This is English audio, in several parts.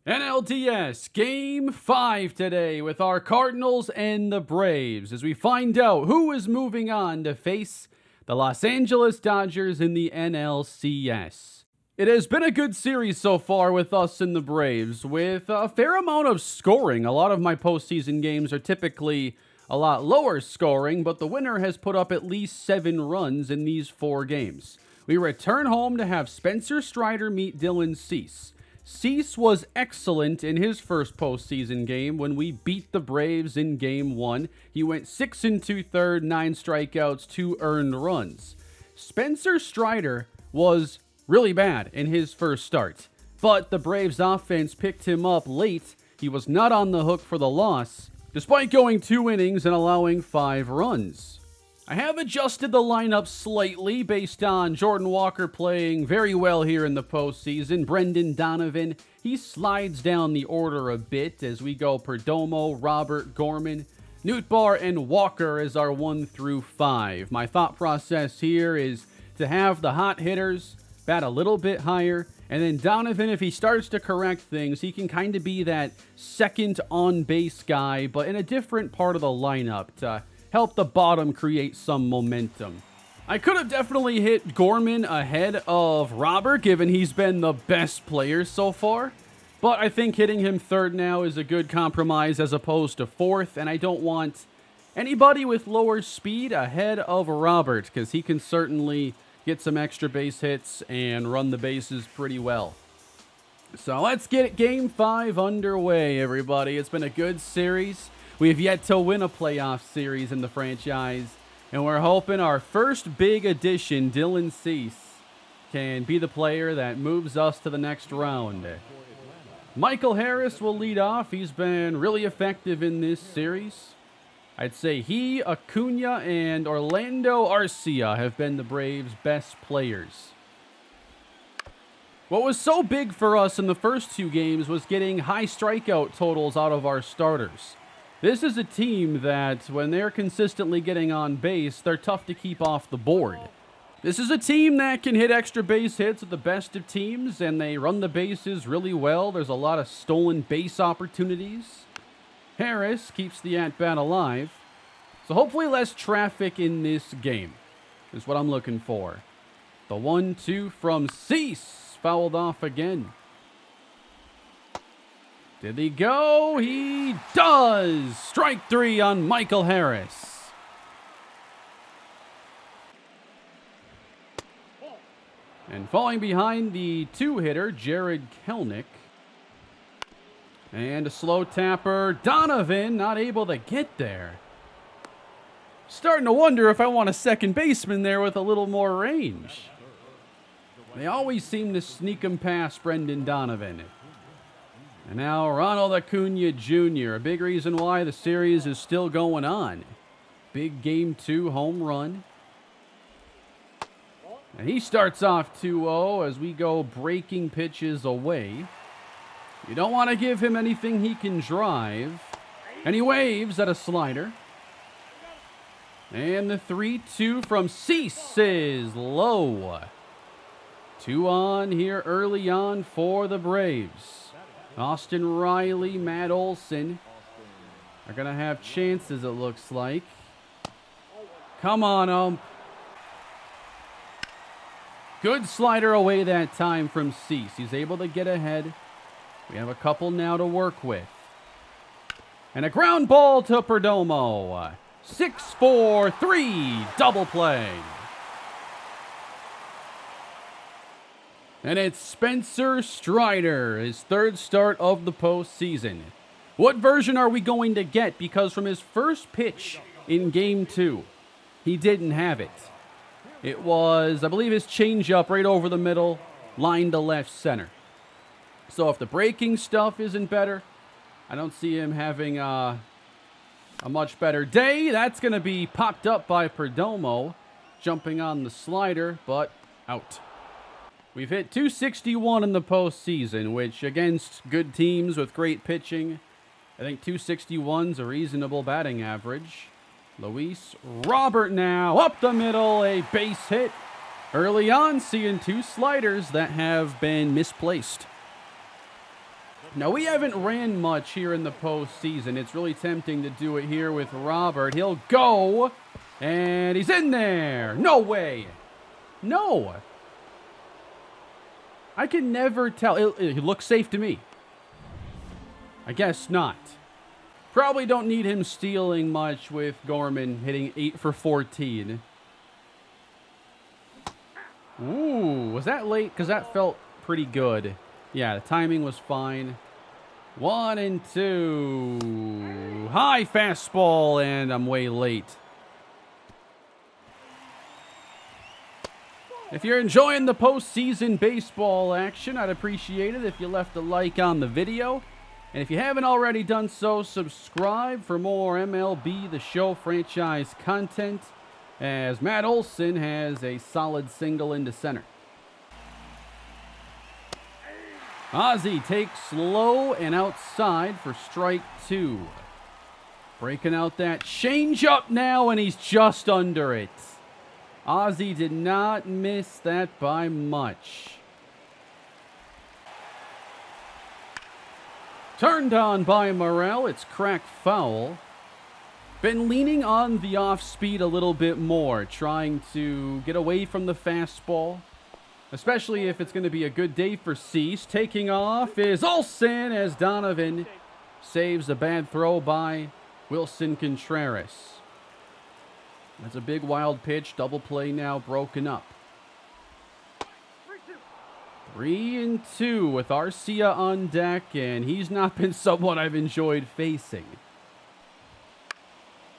NLDS Game 5 today with our Cardinals and the Braves as we find out who is moving on to face the Los Angeles Dodgers in the NLCS. It has been a good series so far with us and the Braves, with a fair amount of scoring. A lot of my postseason games are typically a lot lower scoring, but the winner has put up at least 7 runs in these 4 games. We return home to have Spencer Strider meet Dylan Cease. Cease was excellent in his first postseason game when we beat the Braves in Game 1. He went 6 2/3, 9 strikeouts, 2 earned runs. Spencer Strider was really bad in his first start, but the Braves offense picked him up late. He was not on the hook for the loss, despite going 2 innings and allowing 5 runs. I have adjusted the lineup slightly based on Jordan Walker playing very well here in the postseason. Brendan Donovan, he slides down the order a bit as we go Perdomo, Robert, Gorman, Nootbaar, and Walker as our 1 through 5. My thought process here is to have the hot hitters bat a little bit higher, and then Donovan, if he starts to correct things, he can kind of be that second on-base guy, but in a different part of the lineup to help the bottom create some momentum. I could have definitely hit Gorman ahead of Robert, given he's been the best player so far. But I think hitting him third now is a good compromise as opposed to fourth, and I don't want anybody with lower speed ahead of Robert, because he can certainly get some extra base hits and run the bases pretty well. So let's get Game 5 underway, everybody. It's been a good series. We've yet to win a playoff series in the franchise, and we're hoping our first big addition, Dylan Cease, can be the player that moves us to the next round. Michael Harris will lead off. He's been really effective in this series. I'd say he, Acuna, and Orlando Arcia have been the Braves' best players. What was so big for us in the first 2 games was getting high strikeout totals out of our starters. This is a team that, when they're consistently getting on base, they're tough to keep off the board. This is a team that can hit extra base hits at the best of teams, and they run the bases really well. There's a lot of stolen base opportunities. Harris keeps the at-bat alive. So hopefully less traffic in this game is what I'm looking for. The 1-2 from Cease, fouled off again. Did he go? He does! Strike 3 on Michael Harris. And falling behind the 2-hitter, Jared Kelenic. And a slow tapper, Donovan, not able to get there. Starting to wonder if I want a second baseman there with a little more range. They always seem to sneak him past Brendan Donovan. And now Ronald Acuna Jr., a big reason why the series is still going on. Big Game 2 home run. And he starts off 2-0 as we go breaking pitches away. You don't want to give him anything he can drive. And he waves at a slider. And the 3-2 from Cease is low. 2 on here early on for the Braves. Austin Riley, Matt Olson are going to have chances, it looks like. Come on, Good slider away that time from Cease. He's able to get ahead. We have a couple now to work with. And a ground ball to Perdomo. 6-4-3 double play. And it's Spencer Strider, his 3rd start of the postseason. What version are we going to get? Because from his first pitch in Game 2, he didn't have it. It was, I believe, his changeup right over the middle, line to left center. So if the breaking stuff isn't better, I don't see him having a much better day. That's going to be popped up by Perdomo, jumping on the slider, but out. We've hit .261 in the postseason, which against good teams with great pitching, I think .261's a reasonable batting average. Luis Robert now up the middle, a base hit. Early on, seeing 2 sliders that have been misplaced. Now, we haven't ran much here in the postseason. It's really tempting to do it here with Robert. He'll go, and he's in there. No way. No. I can never tell. It looks safe to me. I guess not. Probably don't need him stealing much with Gorman hitting 8 for 14. Ooh, was that late? Because that felt pretty good. Yeah, the timing was fine. 1-2. High fastball, and I'm way late. If you're enjoying the postseason baseball action, I'd appreciate it if you left a like on the video. And if you haven't already done so, subscribe for more MLB The Show franchise content, as Matt Olson has a solid single into center. Ozzie takes low and outside for strike 2. Breaking out that changeup now, and he's just under it. Ozzie did not miss that by much. Turned on by Morel. It's cracked foul. Been leaning on the off speed a little bit more, trying to get away from the fastball. Especially if it's going to be a good day for Cease. Taking off is Olsen as Donovan saves a bad throw by Wilson Contreras. That's a big wild pitch. Double play now broken up. 3-2 with Arcia on deck, and he's not been someone I've enjoyed facing.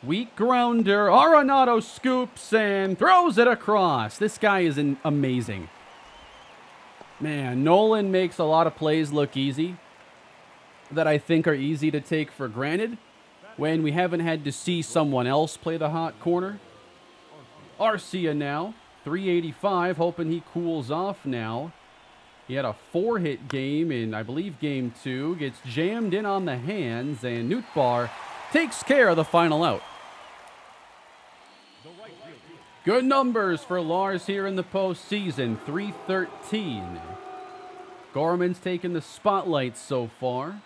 Weak grounder. Arenado scoops and throws it across. This guy is amazing. Man, Nolan makes a lot of plays look easy that I think are easy to take for granted when we haven't had to see someone else play the hot corner. Arcia now, 385, hoping he cools off now. He had a 4-hit game in, I believe, game 2. Gets jammed in on the hands, and Nootbaar takes care of the final out. Good numbers for Lars here in the postseason, 313. Gorman's taken the spotlight so far.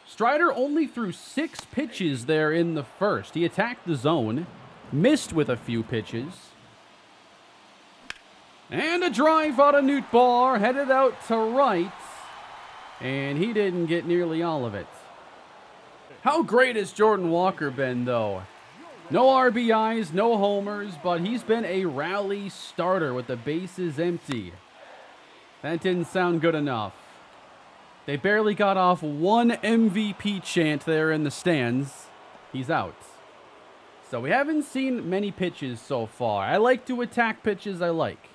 Strider only threw 6 pitches there in the first. He attacked the zone, missed with a few pitches. And a drive out of Nootbaar, headed out to right. And he didn't get nearly all of it. How great has Jordan Walker been, though? No RBIs, no homers, but he's been a rally starter with the bases empty. That didn't sound good enough. They barely got off one MVP chant there in the stands. He's out. So we haven't seen many pitches so far. I like to attack pitches I like.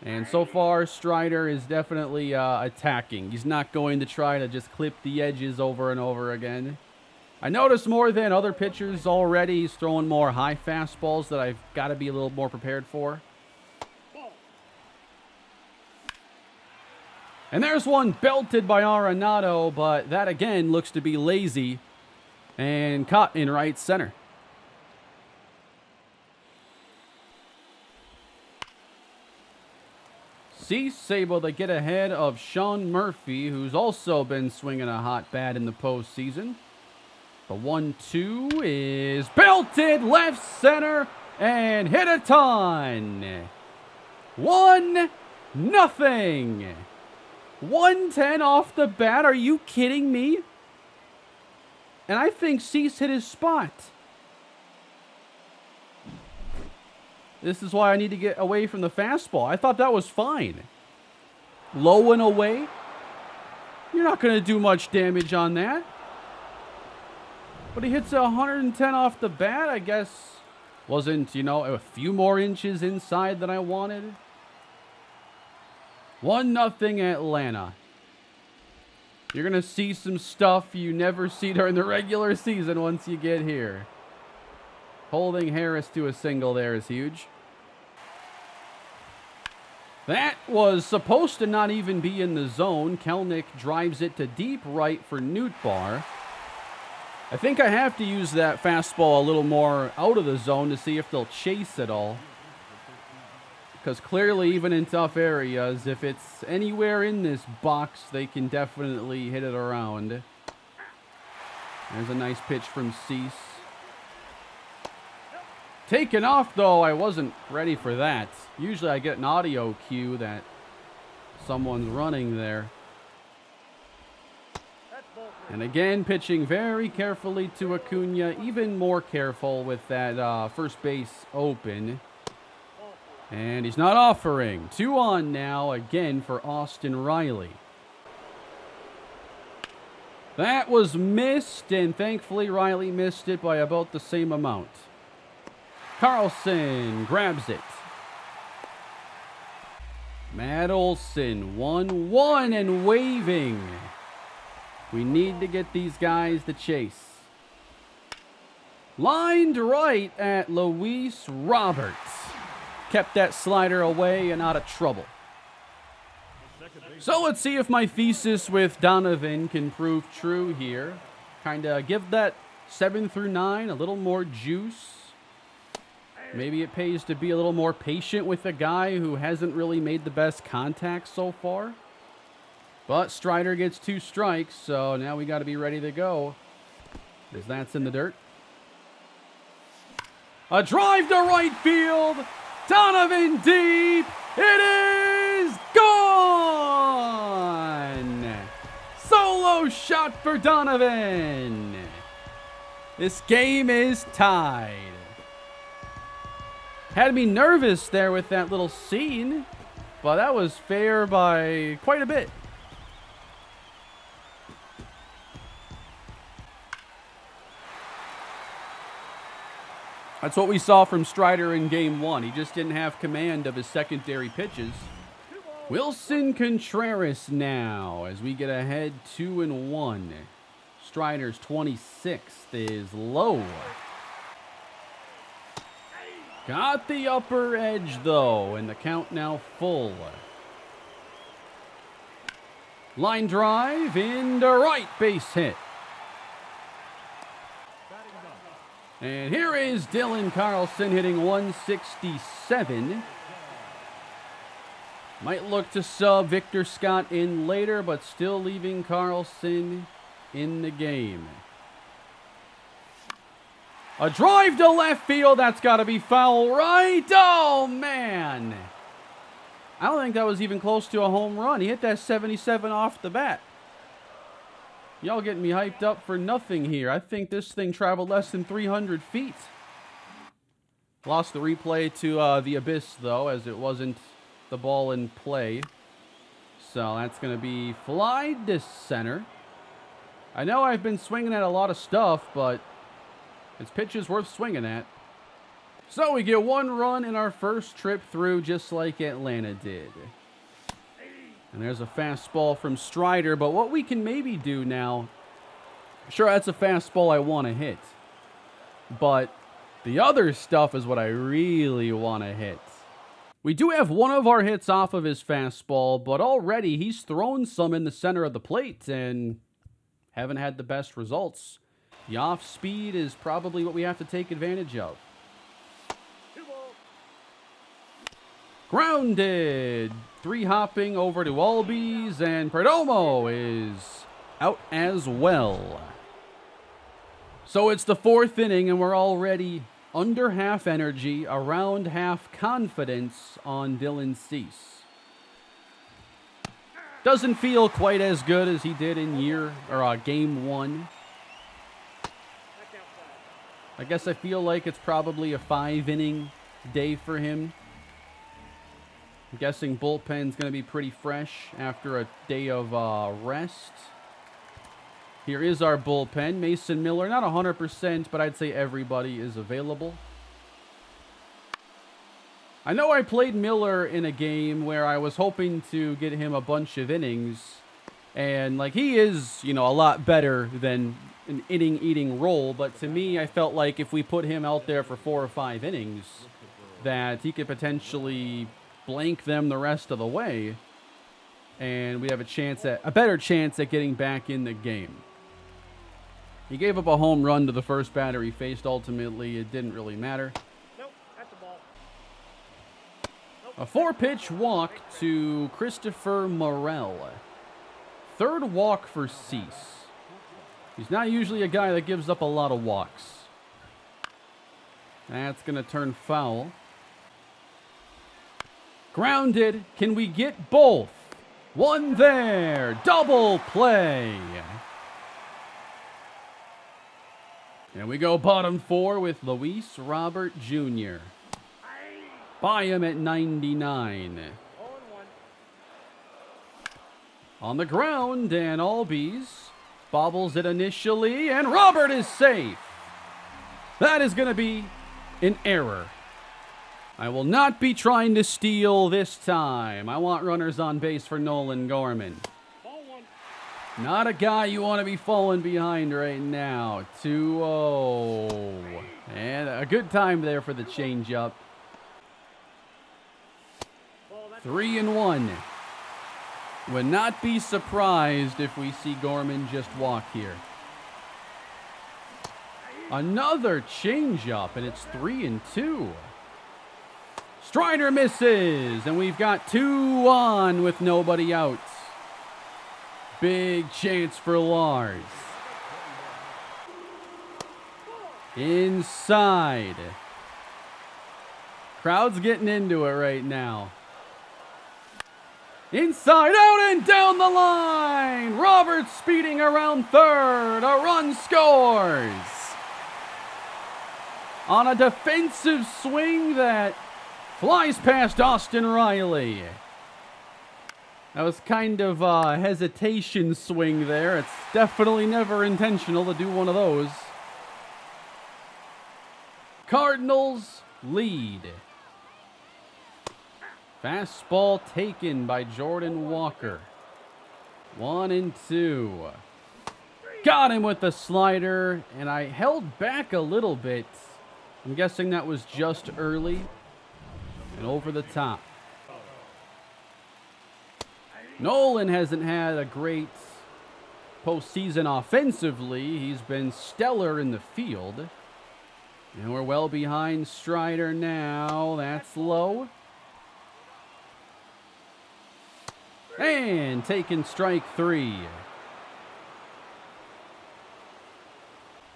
And so far, Strider is definitely attacking. He's not going to try to just clip the edges over and over again. I noticed more than other pitchers already. He's throwing more high fastballs that I've got to be a little more prepared for. And there's one belted by Arenado, but that again looks to be lazy and caught in right center. Cease able to get ahead of Sean Murphy, who's also been swinging a hot bat in the postseason. The 1-2 is belted left center and hit a ton. 1-0. 110 off the bat. Are you kidding me? And I think Cease hit his spot. This is why I need to get away from the fastball. I thought that was fine. Low and away. You're not going to do much damage on that. But he hits 110 off the bat. I guess wasn't, a few more inches inside than I wanted. 1-0 Atlanta. You're going to see some stuff you never see during the regular season once you get here. Holding Harris to a single there is huge. That was supposed to not even be in the zone. Kelnick drives it to deep right for Nootbaar. I think I have to use that fastball a little more out of the zone to see if they'll chase it all. because clearly even in tough areas, if it's anywhere in this box, they can definitely hit it around. There's a nice pitch from Cease. Taken off, though. I wasn't ready for that. Usually I get an audio cue that someone's running there. And again, pitching very carefully to Acuna. Even more careful with that first base open. And he's not offering. 2 on now, again, for Austin Riley. That was missed, and thankfully Riley missed it by about the same amount. Carlson grabs it. Matt Olson, 1-1 and waving. We need to get these guys to chase. Lined right at Luis Roberts. Kept that slider away and out of trouble. So let's see if my thesis with Donovan can prove true here. Kind of give that 7 through 9 a little more juice. Maybe it pays to be a little more patient with a guy who hasn't really made the best contact so far. But Strider gets 2 strikes, so now we got to be ready to go. As that's in the dirt. A drive to right field. Donovan deep. It is gone. Solo shot for Donovan. This game is tied. Had me nervous there with that little scene, but that was fair by quite a bit. That's what we saw from Strider in Game 1. He just didn't have command of his secondary pitches. Wilson Contreras now as we get ahead 2-1. Strider's 26th is low. Got the upper edge, though, and the count now full. Line drive into right, base hit. And here is Dylan Carlson hitting 167. Might look to sub Victor Scott in later, but still leaving Carlson in the game. A drive to left field. That's got to be foul right. Oh, man. I don't think that was even close to a home run. He hit that 77 off the bat. Y'all getting me hyped up for nothing here. I think this thing traveled less than 300 feet. Lost the replay to the Abyss, though, as it wasn't the ball in play. So that's going to be fly to center. I know I've been swinging at a lot of stuff, but it's pitches worth swinging at. So we get 1 run in our first trip through, just like Atlanta did. And there's a fastball from Strider, but what we can maybe do now, sure, that's a fastball I want to hit, but the other stuff is what I really want to hit. We do have one of our hits off of his fastball, but already he's thrown some in the center of the plate and haven't had the best results. The off speed is probably what we have to take advantage of. Grounded. 3 hopping over to Albies, and Perdomo is out as well. So it's the 4th inning, and we're already under half energy, around half confidence on Dylan Cease. Doesn't feel quite as good as he did in Game 1. I guess I feel like it's probably a 5-inning day for him. I'm guessing bullpen's going to be pretty fresh after a day of rest. Here is our bullpen. Mason Miller, not 100%, but I'd say everybody is available. I know I played Miller in a game where I was hoping to get him a bunch of innings. And, like, he is, a lot better than an inning-eating role. But to me, I felt like if we put him out there for 4 or 5 innings, that he could potentially blank them the rest of the way, and we'd have a better chance at getting back in the game. He gave up a home run to the first batter he faced. Ultimately, it didn't really matter. Nope, that's a ball. A 4-pitch walk to Christopher Morel. 3rd walk for Cease. He's not usually a guy that gives up a lot of walks. That's going to turn foul. Grounded. Can we get both? One there. Double play. And we go bottom 4 with Luis Robert Jr. Buy him at 99. On the ground, and Albies bobbles it initially, and Robert is safe. That is going to be an error. I will not be trying to steal this time. I want runners on base for Nolan Gorman. Not a guy you want to be falling behind right now. 2-0. And a good time there for the changeup. 3-1. Would not be surprised if we see Gorman just walk here. Another changeup, and it's 3-2. Strider misses, and we've got 2 on with nobody out. Big chance for Lars. Inside. Crowd's getting into it right now. Inside, out, and down the line. Roberts speeding around 3rd. A run scores. On a defensive swing that flies past Austin Riley. That was kind of a hesitation swing there. It's definitely never intentional to do one of those. Cardinals lead. Fastball taken by Jordan Walker. 1-2. Got him with the slider, and I held back a little bit. I'm guessing that was just early and over the top. Nolan hasn't had a great postseason offensively. He's been stellar in the field. And we're well behind Strider now. That's low. And taking strike 3.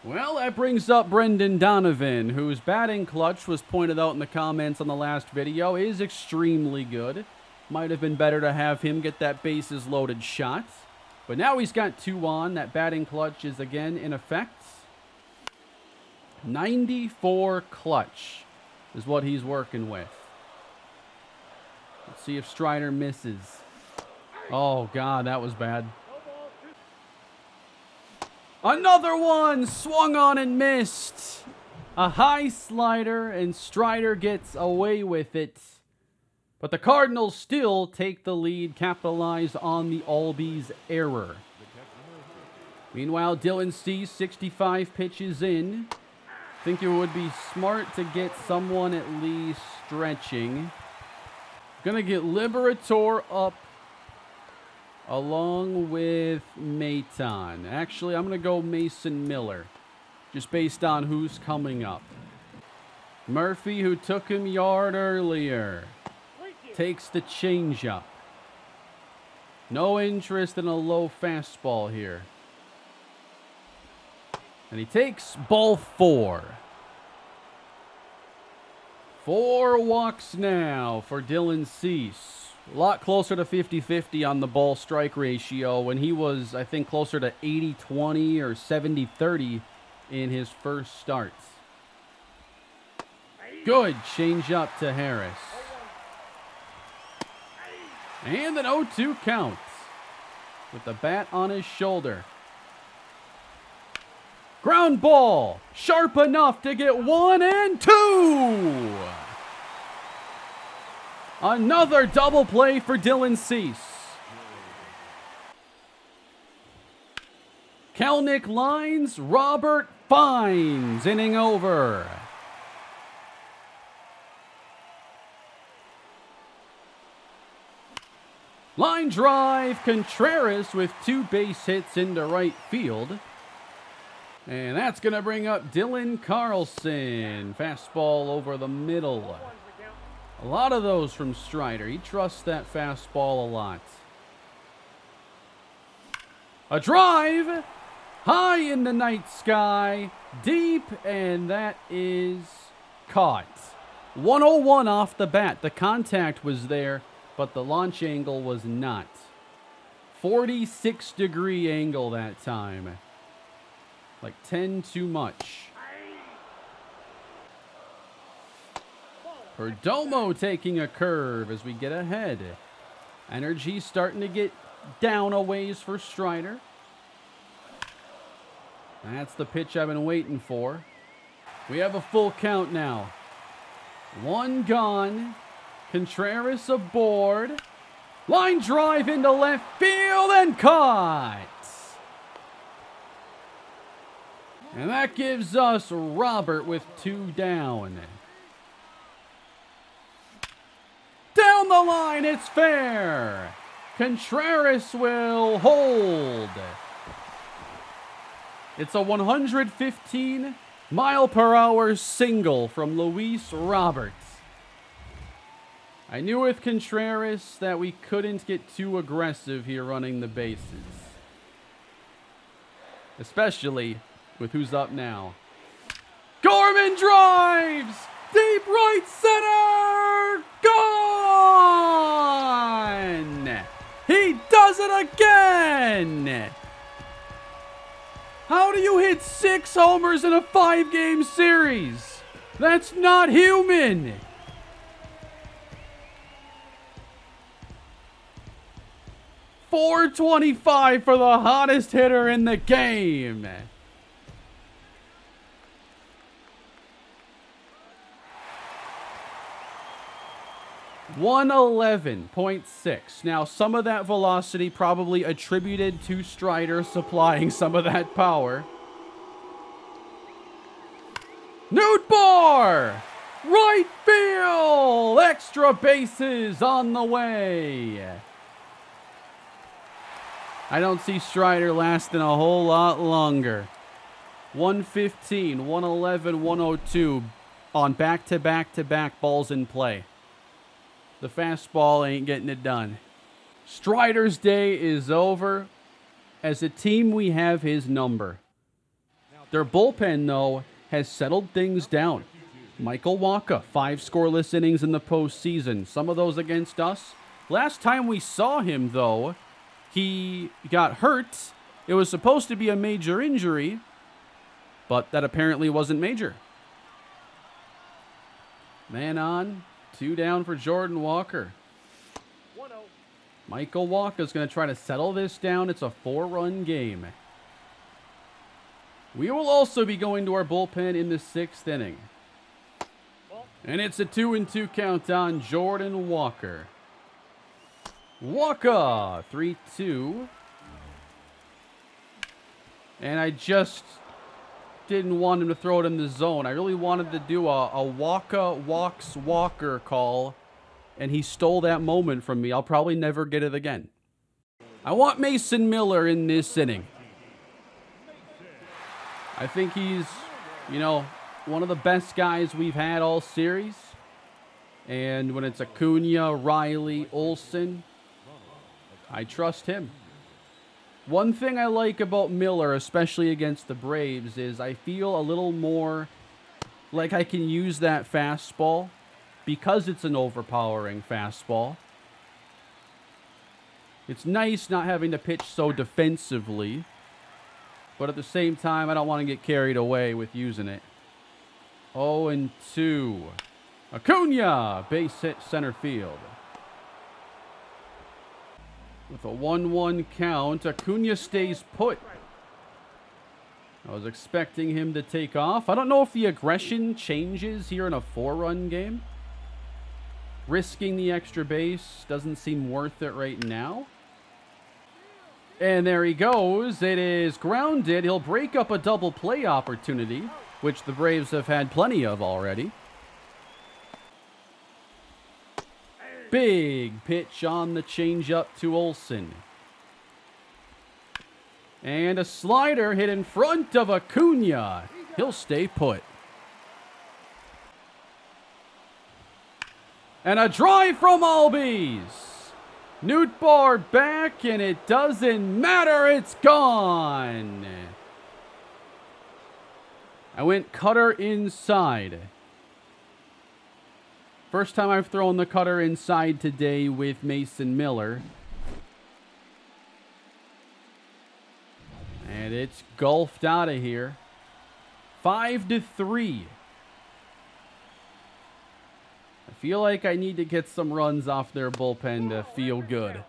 Well, that brings up Brendan Donovan, whose batting clutch was pointed out in the comments on the last video is extremely good. Might have been better to have him get that bases loaded shot. But now he's got 2 on. That batting clutch is again in effect. 94 clutch is what he's working with. Let's see if Strider misses. Oh, God, that was bad. Another one swung on and missed. A high slider, and Strider gets away with it. But the Cardinals still take the lead, capitalize on the Albies error. Meanwhile, Dylan Cease, 65 pitches in. Think it would be smart to get someone at least stretching. Gonna get Liberator up along with Maton. Actually, I'm going to go Mason Miller, just based on who's coming up. Murphy, who took him yard earlier, takes the changeup. No interest in a low fastball here. And he takes ball 4. 4 walks now for Dylan Cease. A lot closer to 50-50 on the ball-strike ratio when he was, I think, closer to 80-20 or 70-30 in his first starts. Good change-up to Harris. And an 0-2 count with the bat on his shoulder. Ground ball, sharp enough to get 1 and 2. Another double play for Dylan Cease. Kelnick lines, Robert finds, inning over. Line drive, Contreras with 2 base hits into right field. And that's going to bring up Dylan Carlson. Fastball over the middle. A lot of those from Strider. He trusts that fastball a lot. A drive! High in the night sky. Deep, and that is caught. 101 off the bat. The contact was there, but the launch angle was not. 46-degree angle that time. Like 10 too much. Perdomo taking a curve as we get ahead. Energy starting to get down a ways for Strider. That's the pitch I've been waiting for. We have a full count now. One gone. Contreras aboard. Line drive into left field and caught. And that gives us Robert with 2 down. Down the line, it's fair. Contreras will hold. It's a 115-mile-per-hour single from Luis Roberts. I knew with Contreras that we couldn't get too aggressive here running the bases. Especially with who's up now. Gorman drives! Deep right center! Gone! He does it again! How do you hit 6 homers in a 5-game series? That's not human! .425 for the hottest hitter in the game. 111.6. Now, some of that velocity probably attributed to Strider supplying some of that power. Nootbaar! Right field! Extra bases on the way. I don't see Strider lasting a whole lot longer. 115, 111, 102 on back-to-back-to-back balls in play. The fastball ain't getting it done. Strider's day is over. As a team, we have his number. Their bullpen, though, has settled things down. Michael Wacha, 5 scoreless innings in the postseason. Some of those against us. Last time we saw him, though, he got hurt. It was supposed to be a major injury, but that apparently wasn't major. Man on. 2 down for Jordan Walker. Michael Wacha is going to try to settle this down. It's a 4-run game. We will also be going to our bullpen in the 6th inning. And it's a 2-2 count on Jordan Walker. Wacha, 3-2. And I just didn't want him to throw it in the zone. I really wanted to do a Wacha walks Walker call, and he stole that moment from me. I'll probably never get it again. I want Mason Miller in this inning. I think he's, one of the best guys we've had all series. And when it's Acuna, Riley, Olsen, I trust him. One thing I like about Miller, especially against the Braves, is I feel a little more like I can use that fastball because it's an overpowering fastball. It's nice not having to pitch so defensively, but at the same time, I don't want to get carried away with using it. 0-2. Acuna, base hit center field. With a 1-1 count, Acuna stays put. I was expecting him to take off. I don't know if the aggression changes here in a 4-run game. Risking the extra base doesn't seem worth it right now. And there he goes. It is grounded. He'll break up a double play opportunity, which the Braves have had plenty of already. Big pitch on the changeup to Olsen. And a slider hit in front of Acuna. He'll stay put. And a drive from Albies. Nootbaar back, and it doesn't matter. It's gone. I went cutter inside. First time I've thrown the cutter inside today with Mason Miller. And it's golfed out of here. 5-3. I feel like I need to get some runs off their bullpen to feel good.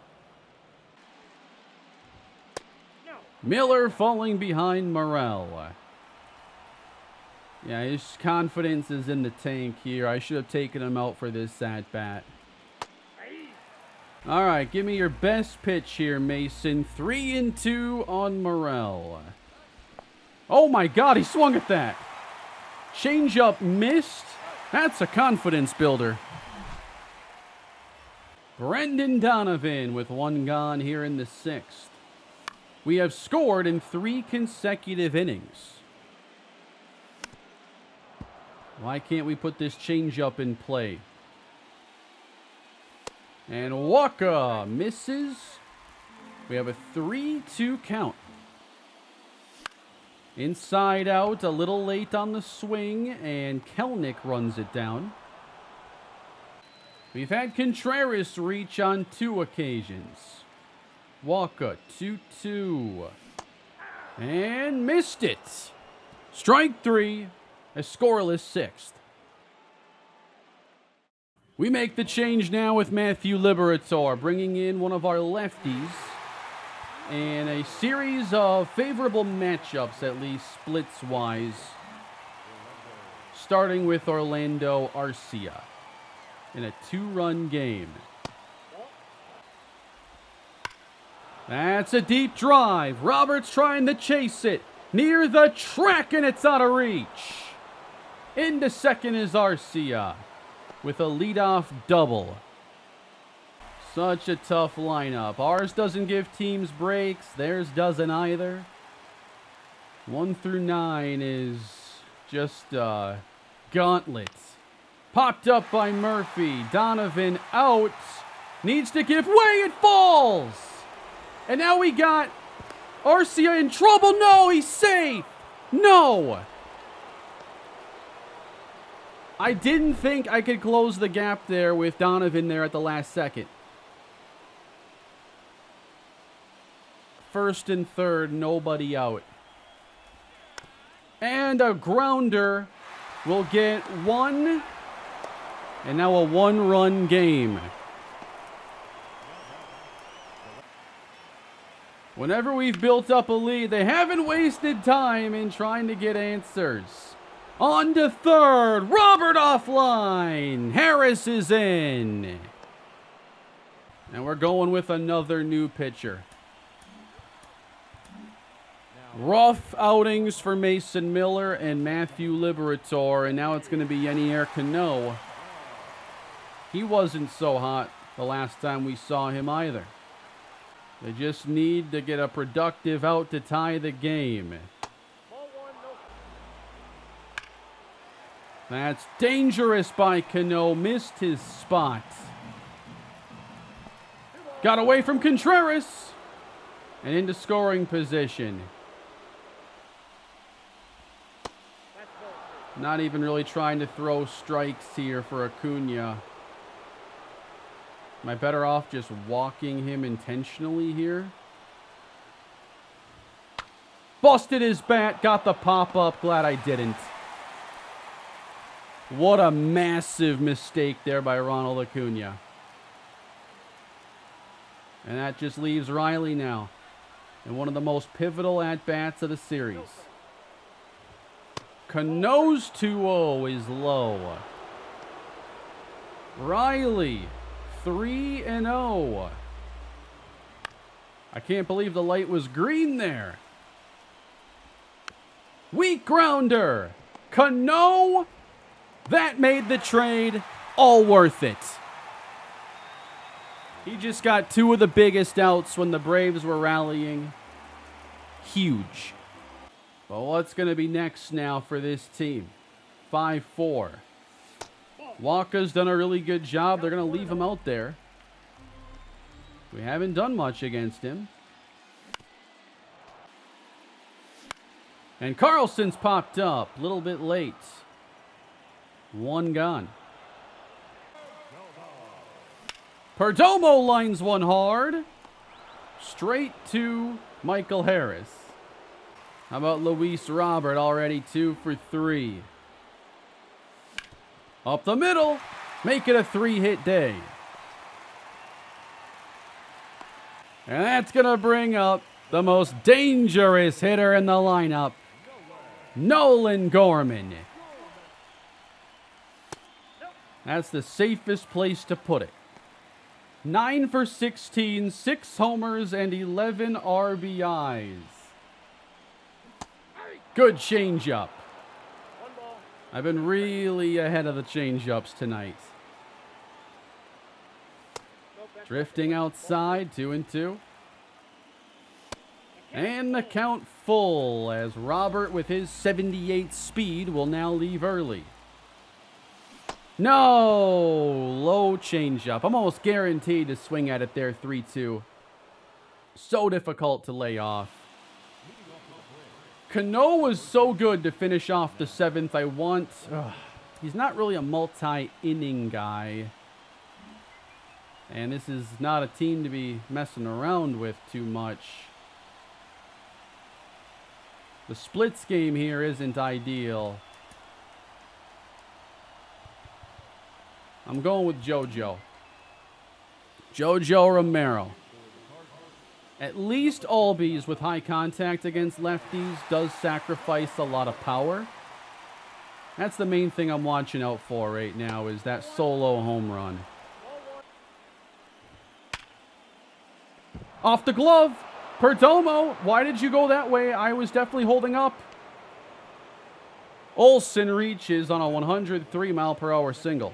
Miller falling behind Morel. Yeah, his confidence is in the tank here. I should have taken him out for this at-bat. All right, give me your best pitch here, Mason. 3-2 on Morel. Oh, my God, he swung at that. Changeup missed. That's a confidence builder. Brendan Donovan with one gone here in the 6th. We have scored in 3 consecutive innings. Why can't we put this changeup in play? And Walker misses. We have a 3-2 count. Inside out, a little late on the swing, and Kelnick runs it down. We've had Contreras reach on 2 occasions. Walker, 2-2. And missed it. Strike 3, a scoreless 6th. We make the change now with Matthew Liberatore, bringing in one of our lefties. And a series of favorable matchups, at least splits-wise. Starting with Orlando Arcia in a 2-run game. That's a deep drive. Roberts trying to chase it. Near the track, and it's out of reach. Into second is Arcia with a leadoff double. Such a tough lineup. Ours doesn't give teams breaks. Theirs doesn't either. 1 through 9 is just gauntlets. Popped up by Murphy. Donovan out. Needs to give way. It falls. And now we got Arcia in trouble. No, he's safe. No. I didn't think I could close the gap there with Donovan there at the last second. First and third, nobody out. And a grounder will get 1. And now a 1-run game. Whenever we've built up a lead, they haven't wasted time in trying to get answers. On to third. Robert offline. Harris is in. And we're going with another new pitcher. Rough outings for Mason Miller and Matthew Liberatore. And now it's going to be Yenier Cano. He wasn't so hot the last time we saw him either. They just need to get a productive out to tie the game. That's dangerous by Cano. Missed his spot. Got away from Contreras. And into scoring position. Not even really trying to throw strikes here for Acuna. Am I better off just walking him intentionally here? Busted his bat. Got the pop-up. Glad I didn't. What a massive mistake there by Ronald Acuna. And that just leaves Riley now in one of the most pivotal at-bats of the series. Cano's 2-0 is low. Riley 3-0. I can't believe the light was green there. Weak grounder. Cano. That made the trade all worth it. He just got 2 of the biggest outs when the Braves were rallying. Huge. But what's going to be next now for this team? 5-4. Walker's done a really good job. They're going to leave him out there. We haven't done much against him. And Carlson's popped up a little bit late. One gone. Perdomo lines one hard. Straight to Michael Harris. How about Luis Robert, already 2 for 3. Up the middle. Make it a 3-hit day. And that's going to bring up the most dangerous hitter in the lineup, Nolan Gorman. That's the safest place to put it. 9 for 16, 6 homers, and 11 RBIs. Good changeup. I've been really ahead of the changeups tonight. Drifting outside, 2-2. And the count full as Robert with his 78 speed will now leave early. No! Low changeup. I'm almost guaranteed to swing at it there, 3-2. So difficult to lay off. Cano was so good to finish off the 7th. He's not really a multi-inning guy. And this is not a team to be messing around with too much. The splits game here isn't ideal. I'm going with JoJo. JoJo Romero. At least Albies with high contact against lefties does sacrifice a lot of power. That's the main thing I'm watching out for right now, is that solo home run. Off the glove. Perdomo, why did you go that way? I was definitely holding up. Olsen reaches on a 103-mile-per-hour single.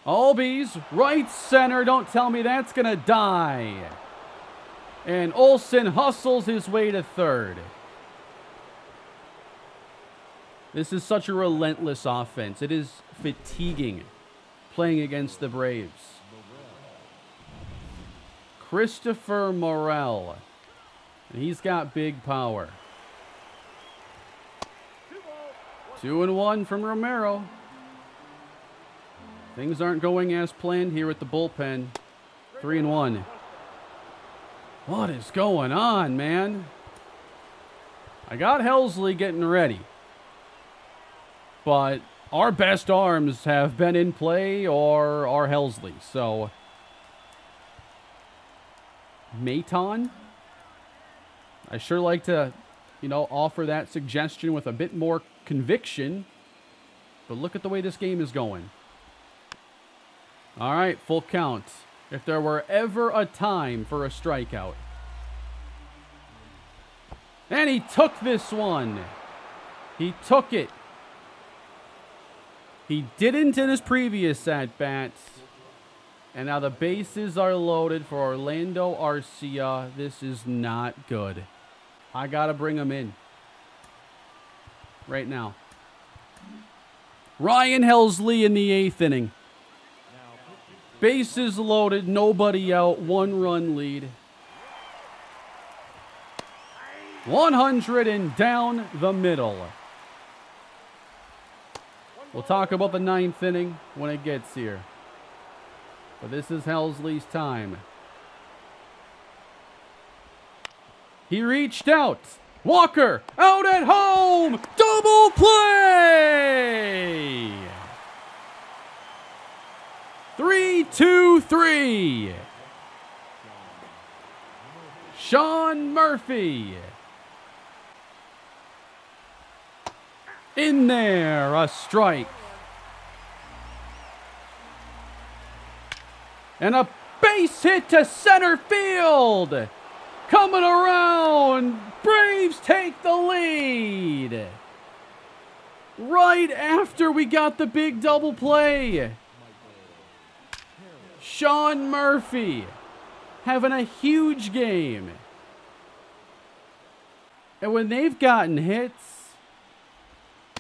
Albies, right center. Don't tell me that's going to die. And Olsen hustles his way to third. This is such a relentless offense. It is fatiguing playing against the Braves. Christopher Morel. He's got big power. 2-1 from Romero. Things aren't going as planned here at the bullpen. 3-1. What is going on, man? I got Helsley getting ready. But our best arms have been in play or are Helsley. So, Maton? I sure like to, offer that suggestion with a bit more conviction. But look at the way this game is going. All right, full count. If there were ever a time for a strikeout. And he took this one. He took it. He didn't in his previous at-bats. And now the bases are loaded for Orlando Arcia. This is not good. I got to bring him in right now. Ryan Helsley in the 8th inning. Bases loaded, nobody out, 1-run lead. 100 and down the middle. We'll talk about the 9th inning when it gets here. But this is Helsley's time. He reached out. Walker out at home. Double play. 3-2-3. Sean Murphy. In there, a strike. And a base hit to center field. Coming around. Braves take the lead. Right after we got the big double play. Sean Murphy having a huge game. And when they've gotten hits,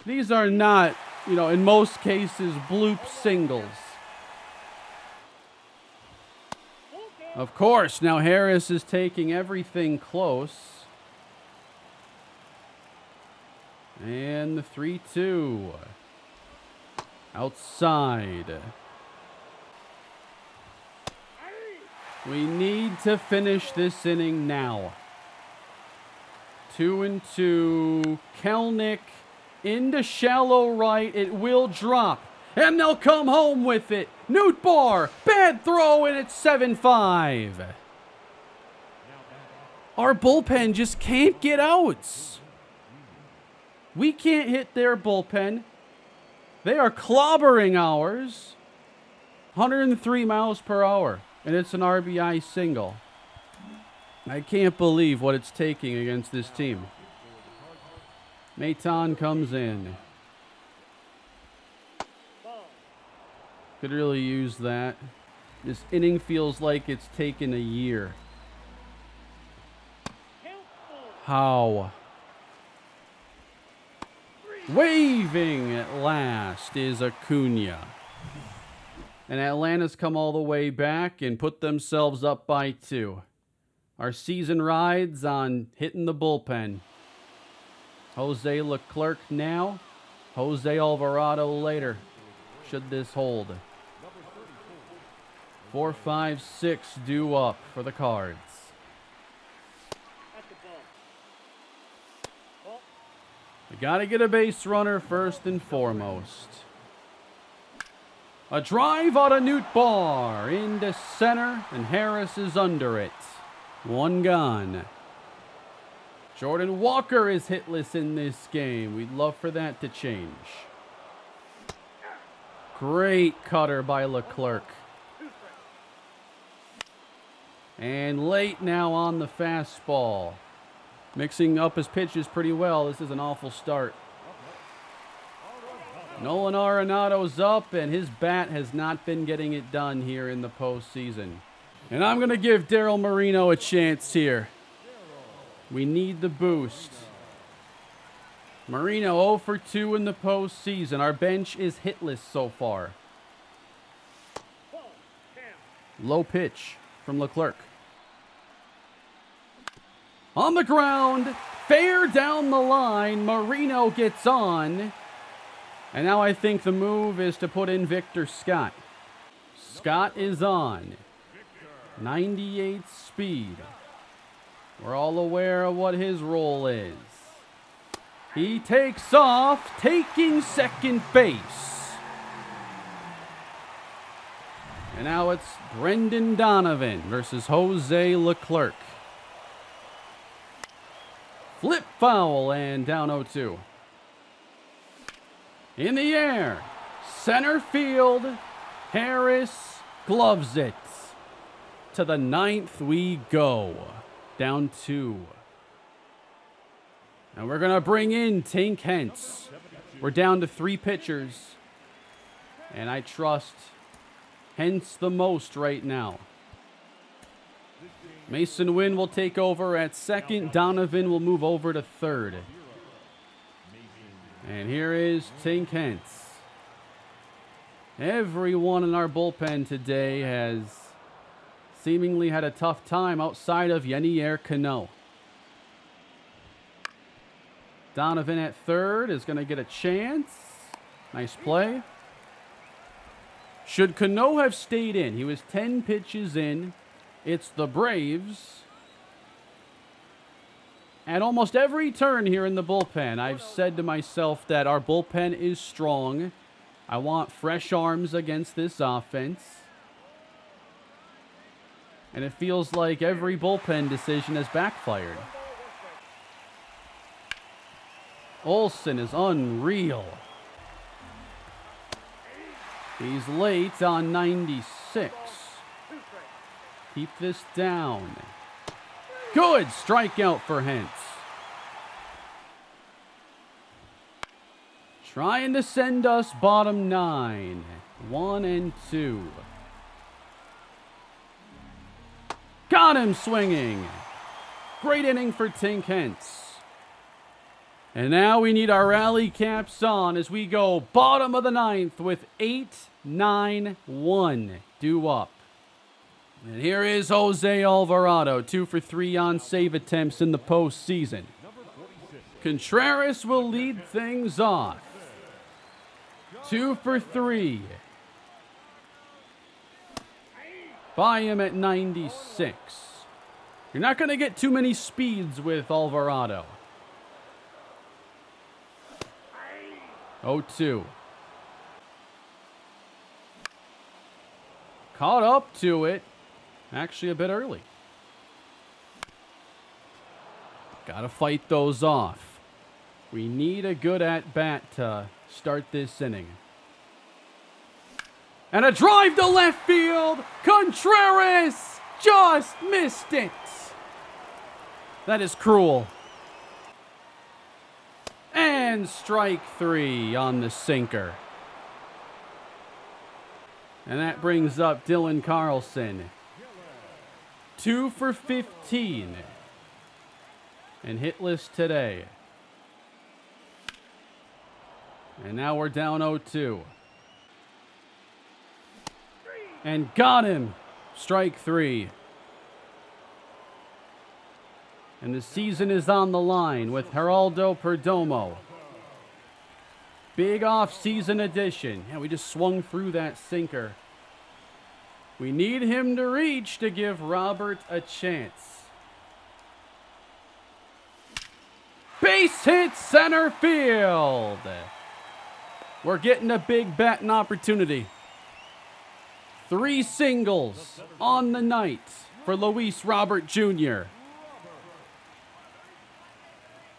these are not in most cases, bloop singles. Of course, now Harris is taking everything close. And the 3-2. Outside. We need to finish this inning now. 2-2. Kelnick into shallow right. It will drop. And they'll come home with it. Nootbaar, bad throw, and it's 7-5. Our bullpen just can't get outs. We can't hit their bullpen. They are clobbering ours. 103 miles per hour, and it's an RBI single. I can't believe what it's taking against this team. Maton comes in. Could really use that. This inning feels like it's taken a year. How? Waving at last is Acuna. And Atlanta's come all the way back and put themselves up by 2. Our season rides on hitting the bullpen. Jose Leclerc now. Jose Alvarado later. Should this hold? 4, 5, 6 due up for the Cards. We got to get a base runner first and foremost. A drive out of Nootbaar into center, and Harris is under it. 1 gone. Jordan Walker is hitless in this game. We'd love for that to change. Great cutter by Leclerc. And late now on the fastball. Mixing up his pitches pretty well. This is an awful start. Nolan Arenado's up, and his bat has not been getting it done here in the postseason. And I'm going to give Daryl Moreno a chance here. We need the boost. Moreno 0 for 2 in the postseason. Our bench is hitless so far. Low pitch from Leclerc. On the ground, fair down the line. Moreno gets on. And now I think the move is to put in Victor Scott. Scott is on. 98 speed. We're all aware of what his role is. He takes off, taking second base. And now it's Brendan Donovan versus Jose Leclerc. Flip foul and down 0-2. In the air, center field, Harris gloves it. To the 9th we go, down 2. And we're going to bring in Tink Hence. We're down to 3 pitchers, and I trust Hence the most right now. Mason Wynn will take over at second. Donovan will move over to third. And here is Tink Hence. Everyone in our bullpen today has seemingly had a tough time outside of Yenier Cano. Donovan at third is going to get a chance. Nice play. Should Cano have stayed in? He was 10 pitches in. It's the Braves. At almost every turn here in the bullpen, I've said to myself that our bullpen is strong. I want fresh arms against this offense. And it feels like every bullpen decision has backfired. Olsen is unreal. He's late on 96. Keep this down. Good strikeout for Hence. Trying to send us bottom 9. 1 and 2. Got him swinging. Great inning for Tink Hence. And now we need our rally caps on as we go bottom of the ninth with 8-9-1 due up. And here is Jose Alvarado, 2 for 3 on save attempts in the postseason. Contreras will lead things off. 2 for 3. By him at 96. You're not going to get too many speeds with Alvarado. 0-2. Caught up to it. Actually a bit early. Got to fight those off. We need a good at-bat to start this inning. And a drive to left field. Contreras just missed it. That is cruel. And strike 3 on the sinker. And that brings up Dylan Carlson. 2 for 15. And hitless today. And now we're down 0-2. And got him. Strike 3. And the season is on the line with Geraldo Perdomo. Big off-season addition. Yeah, we just swung through that sinker. We need him to reach to give Robert a chance. Base hit center field. We're getting a big batting opportunity. 3 singles on the night for Luis Robert Jr.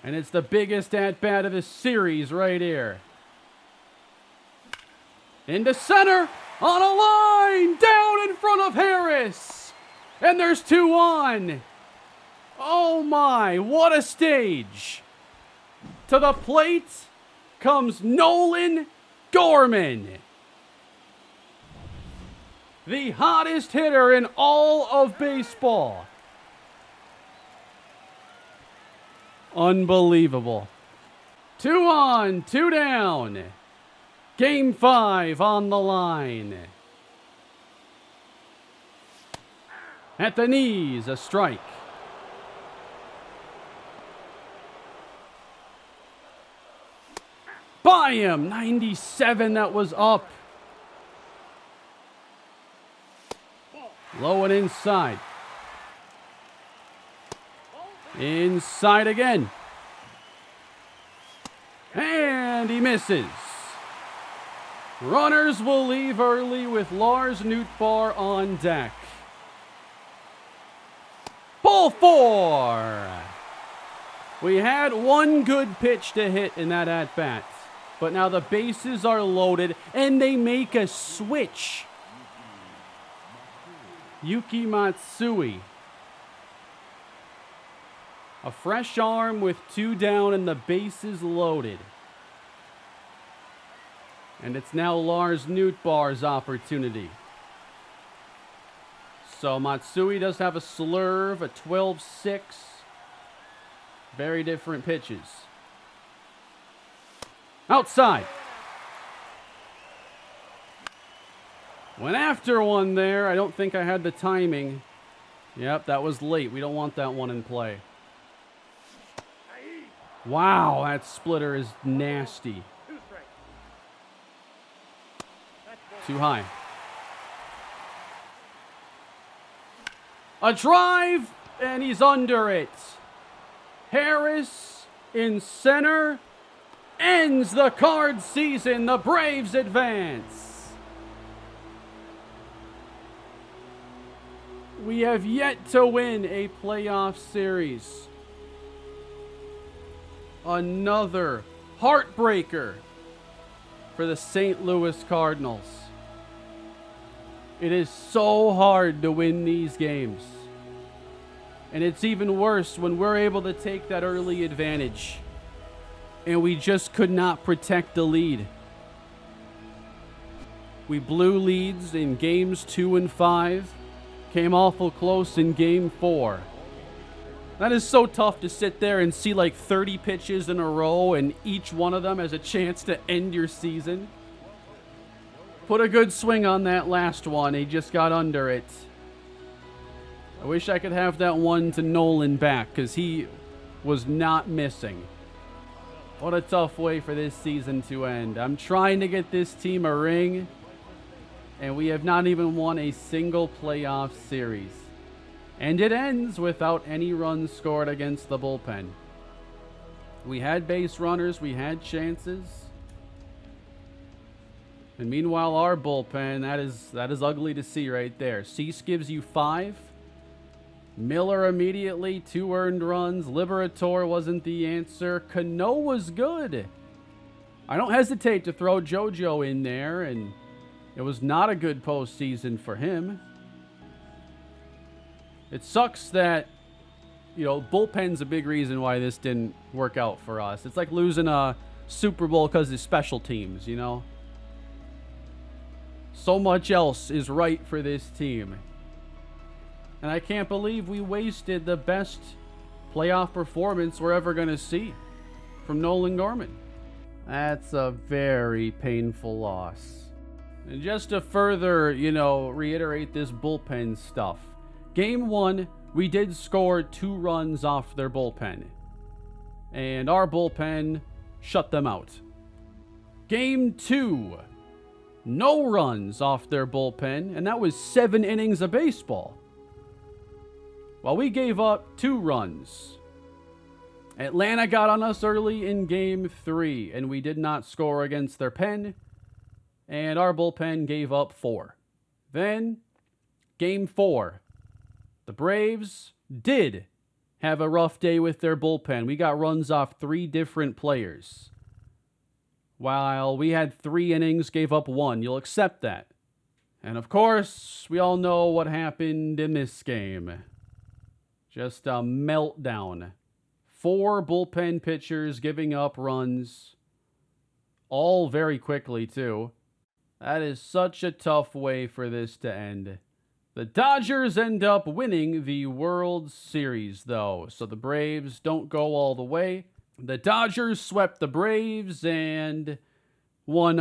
And it's the biggest at-bat of the series right here. Into center, on a line, down in front of Harris. And there's 2 on. Oh my, what a stage. To the plate comes Nolan Gorman. The hottest hitter in all of baseball. Unbelievable. 2 on, 2 down. Game 5 on the line. At the knees, a strike. By him, 97, that was up. Low and inside. Inside again. And he misses. Runners will leave early with Lars Nootbaar on deck. Ball 4. We had 1 good pitch to hit in that at-bat. But now the bases are loaded and they make a switch. Yuki Matsui. A fresh arm with 2 down and the bases loaded. And it's now Lars Nootbaar's opportunity. So Matsui does have a slurve, a 12-6. Very different pitches. Outside. Went after one there. I don't think I had the timing. Yep, that was late. We don't want that one in play. Wow, that splitter is nasty. Too high. A drive, and he's under it. Harris in center ends the Card season. The Braves advance. We have yet to win a playoff series. Another heartbreaker for the St. Louis Cardinals. It is so hard to win these games. And it's even worse when we're able to take that early advantage. And we just could not protect the lead. We blew leads in games 2 and 5. Came awful close in game 4. That is so tough to sit there and see like 30 pitches in a row and each one of them has a chance to end your season. Put a good swing on that last one. He just got under it. I wish I could have that one to Nolan back because he was not missing. What a tough way for this season to end. I'm trying to get this team a ring, and we have not even won a single playoff series. And it ends without any runs scored against the bullpen. We had base runners, we had chances. And meanwhile, our bullpen, that is ugly to see right there. Cease gives you 5. Miller immediately, 2 earned runs. Liberator wasn't the answer. Cano was good. I don't hesitate to throw JoJo in there, and it was not a good postseason for him. It sucks that, bullpen's a big reason why this didn't work out for us. It's like losing a Super Bowl because of special teams, So much else is right for this team. And I can't believe we wasted the best playoff performance we're ever going to see from Nolan Gorman. That's a very painful loss. And just to further, reiterate this bullpen stuff. Game 1, we did score 2 runs off their bullpen. And our bullpen shut them out. Game 2, no runs off their bullpen, and that was 7 innings of baseball. While we gave up 2 runs. Atlanta got on us early in Game 3, and we did not score against their pen, and our bullpen gave up 4. Then, Game 4. The Braves did have a rough day with their bullpen. We got runs off 3 different players. While we had 3 innings, gave up 1. You'll accept that. And of course, we all know what happened in this game. Just a meltdown. 4 bullpen pitchers giving up runs. All very quickly, too. That is such a tough way for this to end. The Dodgers end up winning the World Series, though, so the Braves don't go all the way. The Dodgers swept the Braves and won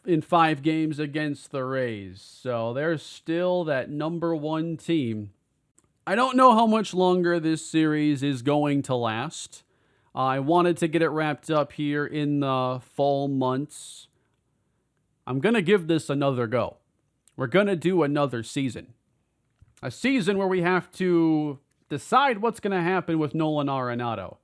in 5 games against the Rays, so they're still that number 1 team. I don't know how much longer this series is going to last. I wanted to get it wrapped up here in the fall months. I'm going to give this another go. We're going to do another season. A season where we have to decide what's going to happen with Nolan Arenado,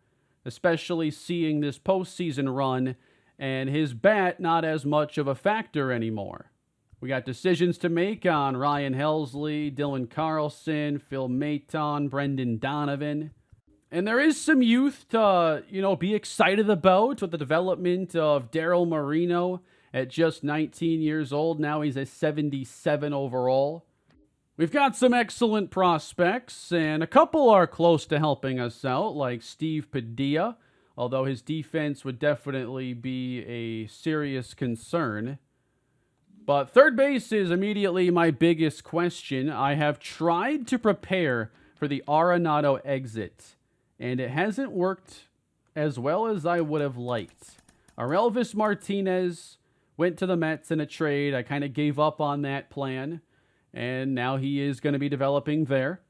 especially seeing this postseason run and his bat not as much of a factor anymore. We got decisions to make on Ryan Helsley, Dylan Carlson, Phil Maton, Brendan Donovan. And there is some youth to, be excited about with the development of Daryl Marino at just 19 years old. Now he's a 77 overall. We've got some excellent prospects, and a couple are close to helping us out, like Steve Padilla, although his defense would definitely be a serious concern. But third base is immediately my biggest question. I have tried to prepare for the Arenado exit, and it hasn't worked as well as I would have liked. Elvis Martinez went to the Mets in a trade. I kind of gave up on that plan. And now he is going to be developing there.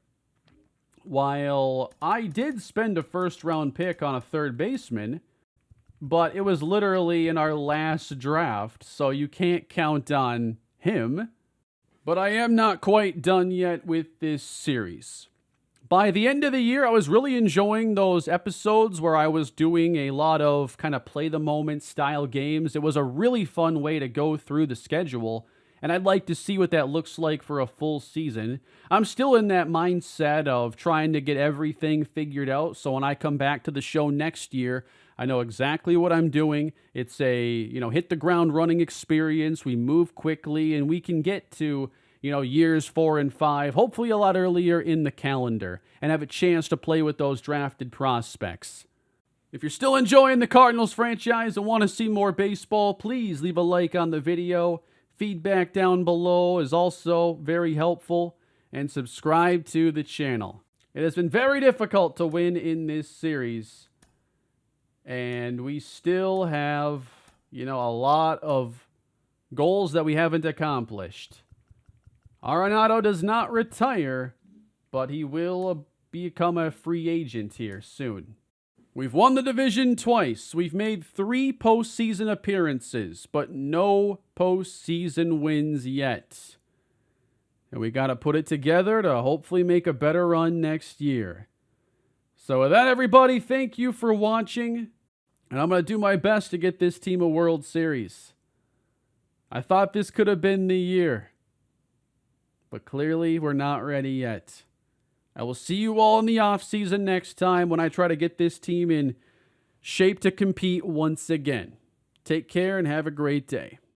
While I did spend a first-round pick on a third baseman, but it was literally in our last draft, so you can't count on him. But I am not quite done yet with this series. By the end of the year, I was really enjoying those episodes where I was doing a lot of kind of play-the-moment style games. It was a really fun way to go through the schedule. And I'd like to see what that looks like for a full season. I'm still in that mindset of trying to get everything figured out, so when I come back to the show next year, I know exactly what I'm doing. It's a, hit the ground running experience. We move quickly, and we can get to, years 4 and 5, hopefully a lot earlier in the calendar, and have a chance to play with those drafted prospects. If you're still enjoying the Cardinals franchise and want to see more baseball, please leave a like on the video. Feedback down below is also very helpful, and subscribe to the channel. It has been very difficult to win in this series. And we still have, a lot of goals that we haven't accomplished. Arenado does not retire, but he will become a free agent here soon. We've won the division twice. We've made 3 postseason appearances, but no postseason wins yet. And we got to put it together to hopefully make a better run next year. So with that, everybody, thank you for watching. And I'm going to do my best to get this team a World Series. I thought this could have been the year. But clearly, we're not ready yet. I will see you all in the offseason next time when I try to get this team in shape to compete once again. Take care and have a great day.